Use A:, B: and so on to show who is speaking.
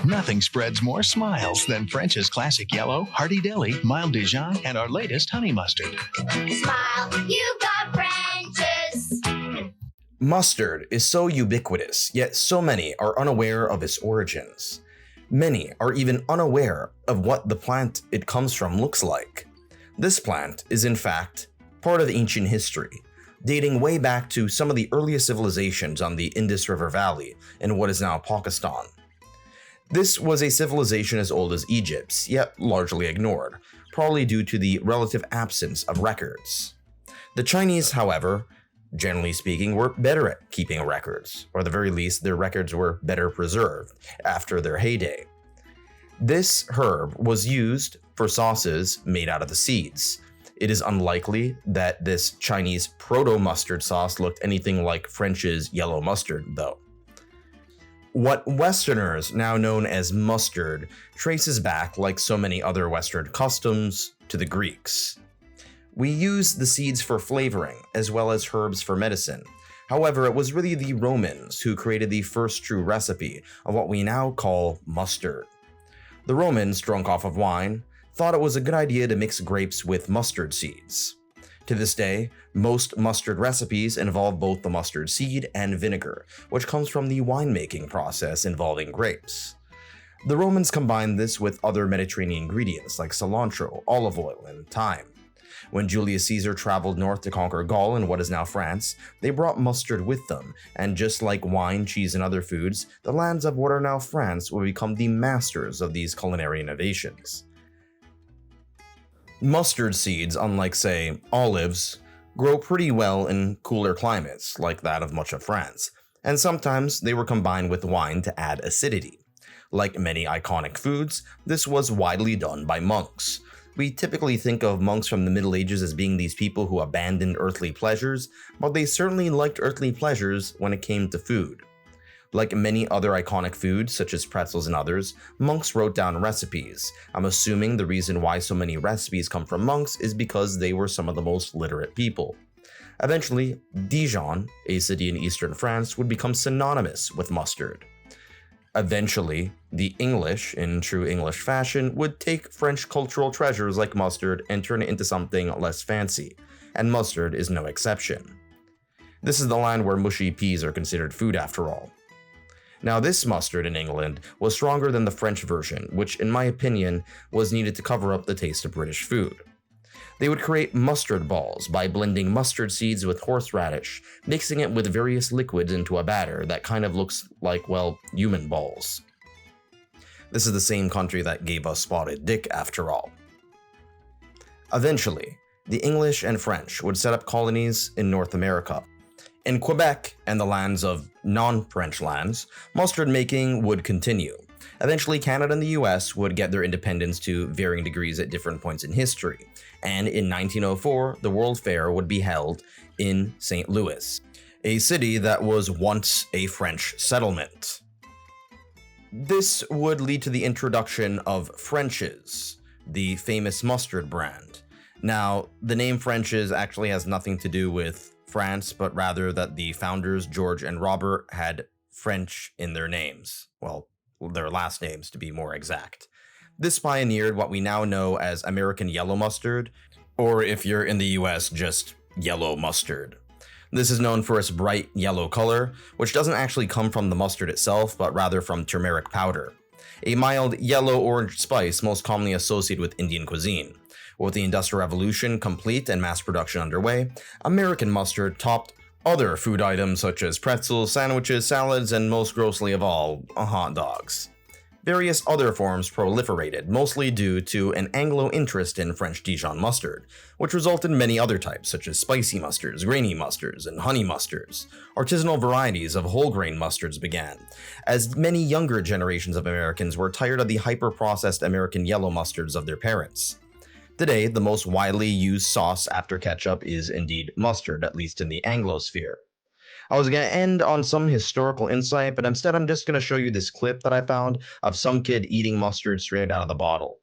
A: Nothing spreads more smiles than French's classic yellow, hearty deli, mild Dijon, and our latest honey mustard.
B: Smile, you got French's.
C: Mustard is so ubiquitous, yet so many are unaware of its origins. Many are even unaware of what the plant it comes from looks like. This plant is in fact part of ancient history, dating way back to some of the earliest civilizations on the Indus River Valley in what is now Pakistan. This was a civilization as old as Egypt's, yet largely ignored, probably due to the relative absence of records. The Chinese, however, generally speaking, were better at keeping records, or at the very least, their records were better preserved after their heyday. This herb was used for sauces made out of the seeds. It is unlikely that this Chinese proto-mustard sauce looked anything like French's yellow mustard, though. What Westerners now known as mustard traces back, like so many other Western customs, to the Greeks. We use the seeds for flavoring, as well as herbs for medicine. However, it was really the Romans who created the first true recipe of what we now call mustard. The Romans, drunk off of wine, thought it was a good idea to mix grapes with mustard seeds. To this day, most mustard recipes involve both the mustard seed and vinegar, which comes from the winemaking process involving grapes. The Romans combined this with other Mediterranean ingredients like cilantro, olive oil, and thyme. When Julius Caesar traveled north to conquer Gaul in what is now France, they brought mustard with them, and just like wine, cheese, and other foods, the lands of what are now France would become the masters of these culinary innovations. Mustard seeds, unlike, say, olives, grow pretty well in cooler climates, like that of much of France, and sometimes they were combined with wine to add acidity. Like many iconic foods, this was widely done by monks. We typically think of monks from the Middle Ages as being these people who abandoned earthly pleasures, but they certainly liked earthly pleasures when it came to food. Like many other iconic foods, such as pretzels and others, monks wrote down recipes. I'm assuming the reason why so many recipes come from monks is because they were some of the most literate people. Eventually, Dijon, a city in eastern France, would become synonymous with mustard. Eventually, the English, in true English fashion, would take French cultural treasures like mustard and turn it into something less fancy, and mustard is no exception. This is the land where mushy peas are considered food after all. Now, this mustard in England was stronger than the French version, which in my opinion was needed to cover up the taste of British food. They would create mustard balls by blending mustard seeds with horseradish, mixing it with various liquids into a batter that kind of looks like, well, human balls. This is the same country that gave us spotted dick after all. Eventually, the English and French would set up colonies in North America. In Quebec and the lands of non-French lands, mustard making would continue. Eventually, Canada and the US would get their independence to varying degrees at different points in history, and in 1904, the World Fair would be held in St. Louis, a city that was once a French settlement. This would lead to the introduction of French's, the famous mustard brand. Now, the name French's actually has nothing to do with France, but rather that the founders, George and Robert, had French in their names. Well, their last names to be more exact. This pioneered what we now know as American yellow mustard, or if you're in the US, just yellow mustard. This is known for its bright yellow color, which doesn't actually come from the mustard itself, but rather from turmeric powder, a mild yellow-orange spice most commonly associated with Indian cuisine. With the Industrial Revolution complete and mass production underway, American mustard topped other food items such as pretzels, sandwiches, salads, and most grossly of all, hot dogs. Various other forms proliferated, mostly due to an Anglo interest in French Dijon mustard, which resulted in many other types such as spicy mustards, grainy mustards, and honey mustards. Artisanal varieties of whole grain mustards began, as many younger generations of Americans were tired of the hyper-processed American yellow mustards of their parents. Today, the most widely used sauce after ketchup is indeed mustard, at least in the Anglosphere. I was going to end on some historical insight, but instead I'm just going to show you this clip that I found of some kid eating mustard straight out of the bottle.